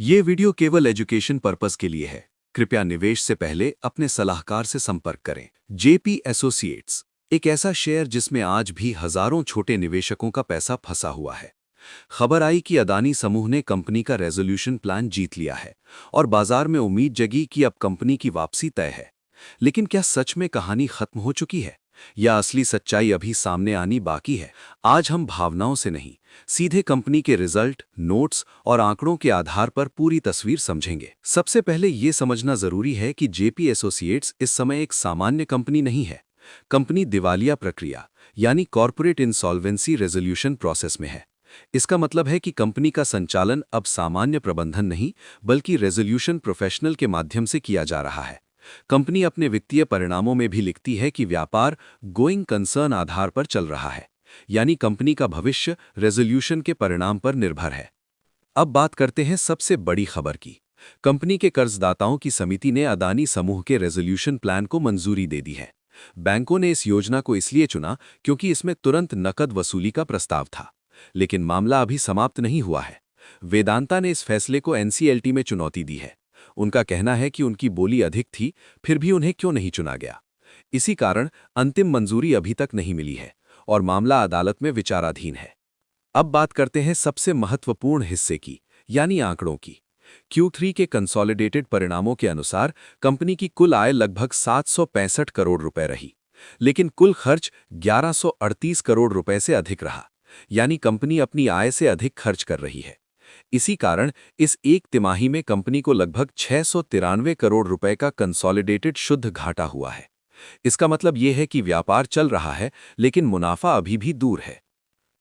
ये वीडियो केवल education purpose के लिए है। कृपया निवेश से पहले अपने सलाहकार से संपर्क करें। जेपी एसोसिएट्स एक ऐसा शेयर जिसमें आज भी हजारों छोटे निवेशकों का पैसा फंसा हुआ है। खबर आई कि अदानी समूह ने कंपनी का रेजोल्यूशन प्लान जीत लिया है और बाजार में उम्मीद जगी कि अब कंपनी की वापसी तय है। लेकिन क्या सच में कहानी खत्म हो चुकी है या असली सच्चाई अभी सामने आनी बाकी है? आज हम भावनाओं से नहीं, सीधे कंपनी के रिजल्ट, नोट्स और आंकड़ों के आधार पर पूरी तस्वीर समझेंगे। सबसे पहले ये समझना जरूरी है कि जेपी एसोसिएट्स इस समय एक सामान्य कंपनी नहीं है। कंपनी दिवालिया प्रक्रिया यानी कॉर्पोरेट इंसॉल्वेंसी रेजोल्यूशन प्रोसेस में है। इसका मतलब है कि कंपनी का संचालन अब सामान्य प्रबंधन नहीं बल्कि रेजोल्यूशन प्रोफेशनल के माध्यम से किया जा रहा है। कंपनी अपने वित्तीय परिणामों में भी लिखती है कि व्यापार गोइंग कंसर्न आधार पर चल रहा है, यानी कंपनी का भविष्य रेजोल्यूशन के परिणाम पर निर्भर है। अब बात करते हैं सबसे बड़ी खबर की। कंपनी के कर्जदाताओं की समिति ने अदानी समूह के रेजोल्यूशन प्लान को मंजूरी दे दी है। बैंकों ने इस योजना को इसलिए चुना क्योंकि इसमें तुरंत नकद वसूली का प्रस्ताव था। लेकिन मामला अभी समाप्त नहीं हुआ है। वेदांता ने इस फैसले को एनसीएलटी में चुनौती दी है। उनका कहना है कि उनकी बोली अधिक थी, फिर भी उन्हें क्यों नहीं चुना गया। इसी कारण अंतिम मंजूरी अभी तक नहीं मिली है और मामला अदालत में विचाराधीन है। अब बात करते हैं सबसे महत्वपूर्ण हिस्से की, यानी आंकड़ों की। Q3 के कंसोलिडेटेड परिणामों के अनुसार कंपनी की कुल आय लगभग 765 करोड़ रुपए रही, लेकिन कुल खर्च 1138 करोड़ रुपए से अधिक रहा, यानी कंपनी अपनी आय से अधिक खर्च कर रही है। इसी कारण इस एक तिमाही में कंपनी को लगभग 693 करोड़ रुपए का कंसोलिडेटेड शुद्ध घाटा हुआ है। इसका मतलब यह है कि व्यापार चल रहा है लेकिन मुनाफा अभी भी दूर है।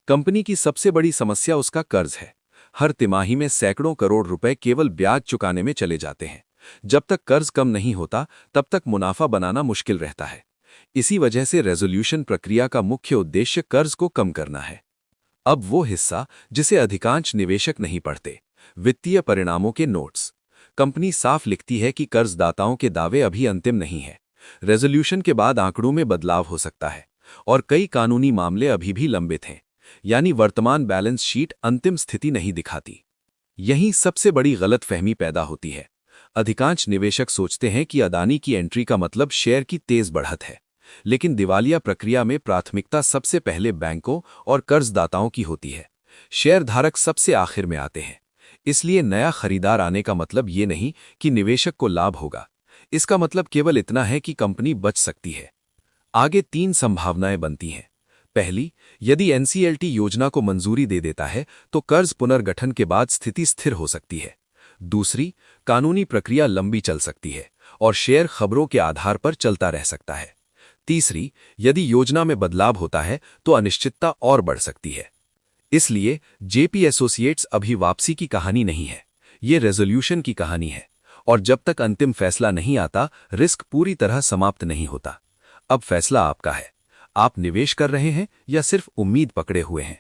कंपनी की सबसे बड़ी समस्या उसका कर्ज है। हर तिमाही में सैकड़ों करोड़ रुपए केवल ब्याज चुकाने में चले जाते हैं। जब तक कर्ज कम नहीं होता तब तक मुनाफा बनाना मुश्किल रहता है। इसी वजह से रेजोल्यूशन प्रक्रिया का मुख्य उद्देश्य कर्ज को कम करना है। अब वो हिस्सा जिसे अधिकांश निवेशक नहीं पढ़ते, वित्तीय परिणामों के नोट्स। कंपनी साफ लिखती है कि कर्जदाताओं के दावे अभी अंतिम नहीं है। रेजोल्यूशन के बाद आंकड़ों में बदलाव हो सकता है और कई कानूनी मामले अभी भी लंबित हैं, यानी वर्तमान बैलेंस शीट अंतिम स्थिति नहीं दिखाती। यहीं सबसे बड़ी गलतफहमी पैदा होती है। अधिकांश निवेशक सोचते हैं कि अदानी की एंट्री का मतलब शेयर की तेज बढ़त है, लेकिन दिवालिया प्रक्रिया में प्राथमिकता सबसे पहले बैंकों और कर्जदाताओं की होती है। शेयरधारक सबसे आखिर में आते हैं। इसलिए नया खरीदार आने का मतलब ये नहीं कि निवेशक को लाभ होगा। इसका मतलब केवल इतना है कि कंपनी बच सकती है। आगे 3 संभावनाएं बनती हैं। पहली, यदि एनसीएलटी योजना को मंजूरी दे देता है तो कर्ज पुनर्गठन के बाद स्थिति स्थिर हो सकती है। दूसरी, कानूनी प्रक्रिया लंबी चल सकती है और शेयर खबरों के आधार पर चलता रह सकता है। तीसरी, यदि योजना में बदलाव होता है तो अनिश्चितता और बढ़ सकती है। इसलिए जेपी एसोसिएट्स अभी वापसी की कहानी नहीं है, ये रेजोल्यूशन की कहानी है। और जब तक अंतिम फैसला नहीं आता, रिस्क पूरी तरह समाप्त नहीं होता। अब फैसला आपका है। आप निवेश कर रहे हैं या सिर्फ उम्मीद पकड़े हुए हैं?